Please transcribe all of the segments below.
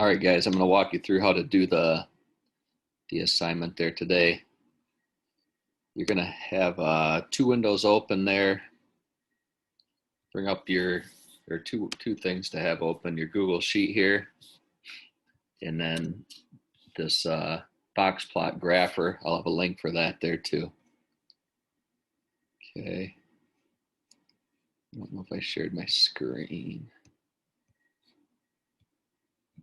All right, guys, I'm going to walk you through how to do the assignment there today. You're going to have two windows open there. Bring up there are two things to have open, your Google Sheet here, and then this box plot grapher. I'll have a link for that there too. Okay. I don't know if I shared my screen.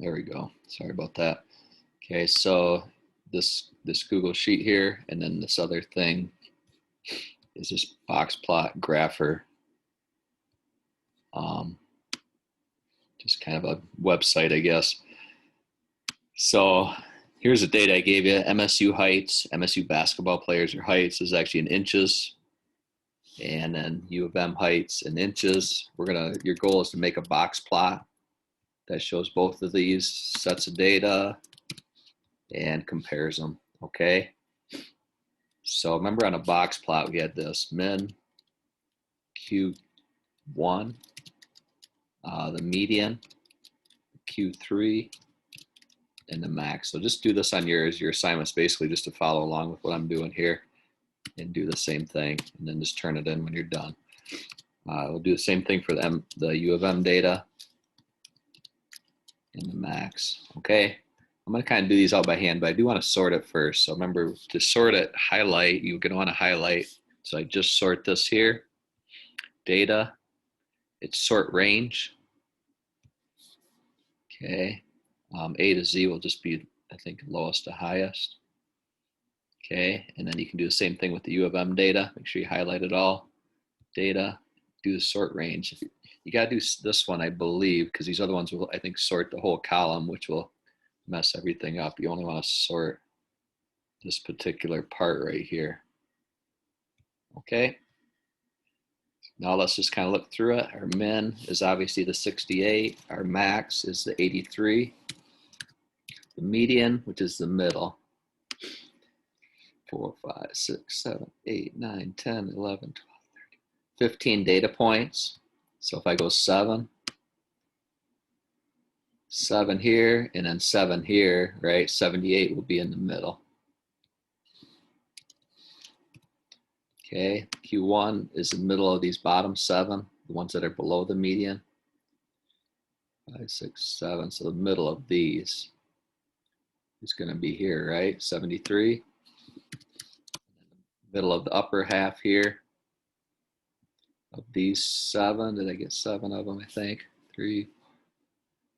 There we go. Sorry about that. Okay, so this Google Sheet here, and then this other thing is this box plot grapher. Just kind of a website, I guess. So here's the data I gave you. MSU heights, MSU basketball players, or heights is actually in inches. And then U of M heights in inches. Your goal is to make a box plot that shows both of these sets of data and compares them, okay? So remember on a box plot, we had this min, Q1, the median, Q3, and the max. So just do this on yours. Your assignment's basically just to follow along with what I'm doing here and do the same thing, and then just turn it in when you're done. We'll do the same thing for the U of M data and the max, okay? I'm going to kind of do these out by hand, but I do want to sort it first. So remember, to sort it, highlight. You're going to want to highlight. So I just sort this here. Data. It's sort range. Okay. A to Z will just be, I think, lowest to highest. Okay. And then you can do the same thing with the U of M data. Make sure you highlight it all. Data. Do the sort range. You got to do this one, I believe, because these other ones will, I think, sort the whole column, which will mess everything up. You only want to sort this particular part right here. Okay. Now let's just kind of look through it. Our min is obviously the 68. Our max is the 83. The median, which is the middle. 4, 5, 6, 7, 8, 9, 10, 11, 12, 13, 15 data points. So if I go 7 here, and then 7 here, right? 78 will be in the middle. Okay, Q1 is the middle of these bottom 7, the ones that are below the median. 5, 6, 7, so the middle of these is going to be here, right? 73. Middle of the upper half here of these 7, did I get 7 of them, I think? 3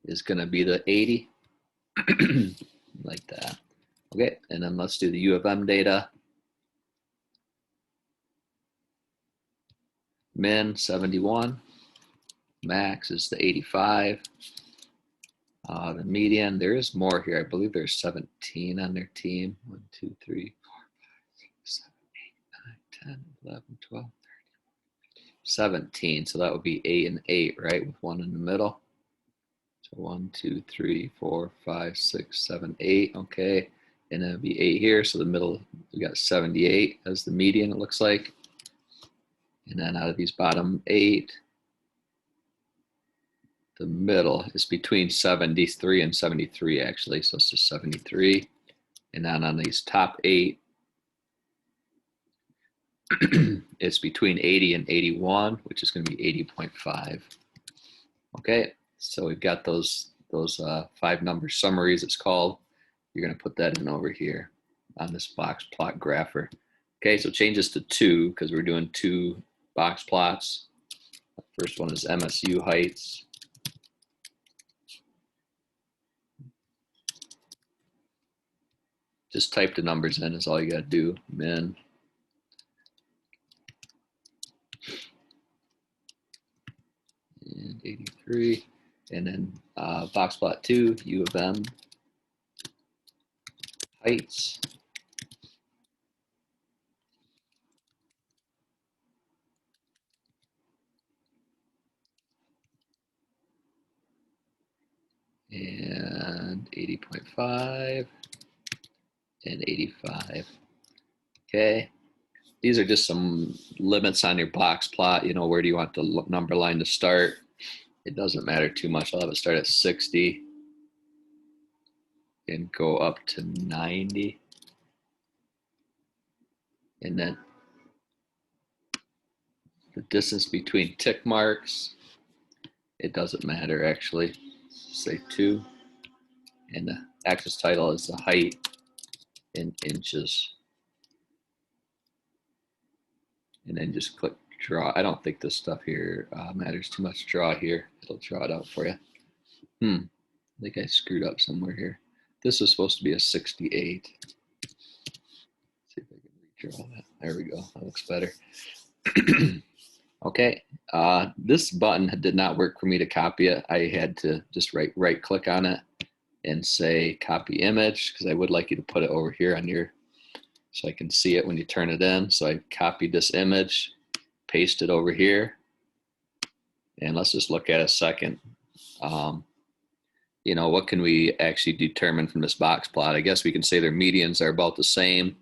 is going to be the 80, like that. Okay, and then let's do the U of M data. Min 71, max is the 85. The median, there is more here. I believe there's 17 on their team. 1, 2, 3, 4, 5, 6, 7, 8, 9, 10, 11, 12, 13, 17. So that would be 8 and 8, right? With 1 in the middle. So 1, 2, 3, 4, 5, 6, 7, 8. Okay. And then it'd be 8 here. So the middle, we got 78 as the median, it looks like. And then out of these bottom 8, the middle is between 73 and 73, actually. So it's just 73. And then on these top 8, it's between 80 and 81, which is going to be 80.5. Okay, so we've got those 5 number summaries, it's called. You're going to put that in over here on this box plot grapher. Okay, so change this to 2 because we're doing 2 box plots. First one is MSU heights. Just type the numbers in is all you got to do. Min. And 83. And then box plot 2, U of M heights. And 80.5 and 85. Okay, these are just some limits on your box plot. You know, where do you want the number line to start? It doesn't matter too much. I'll have it start at 60. and go up to 90. And then the distance between tick marks, it doesn't matter actually. Say 2. And the axis title is the height in inches. And then just click draw. I don't think this stuff here matters too much. Draw here. It'll draw it out for you. I think I screwed up somewhere here. This was supposed to be a 68. Let's see if I can redraw that. There we go. That looks better. Okay. This button did not work for me to copy it. I had to just right click on it and say copy image, because I would like you to put it over here on your, so I can see it when you turn it in. So I copied this image, paste it over here, and let's just look at a second. You know, what can we actually determine from this box plot? I guess we can say their medians are about the same.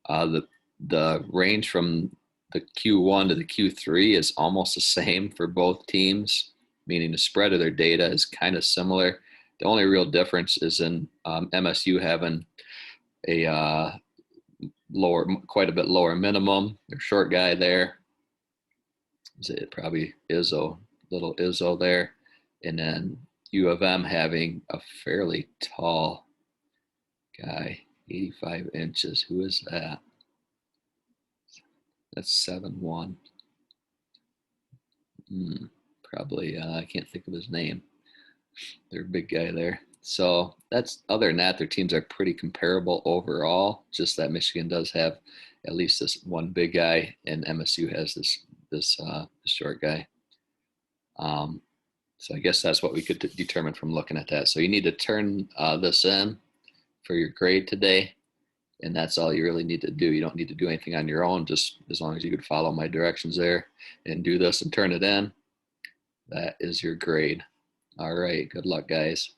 The range from the Q1 to the Q3 is almost the same for both teams, meaning the spread of their data is kind of similar. The only real difference is in MSU having a quite a bit lower minimum. Their short guy there, is it probably Izzo, little Izzo there, and then U of M having a fairly tall guy, 85 inches. Who is that? That's 7'1". Probably, I can't think of his name. They're a big guy there. So that's, other than that, their teams are pretty comparable overall. Just that Michigan does have at least this one big guy, and MSU has this short guy. So I guess that's what we could determine from looking at that. So you need to turn this in for your grade today, and that's all you really need to do. You don't need to do anything on your own, just as long as you could follow my directions there and do this and turn it in. That is your grade. All right, good luck, guys.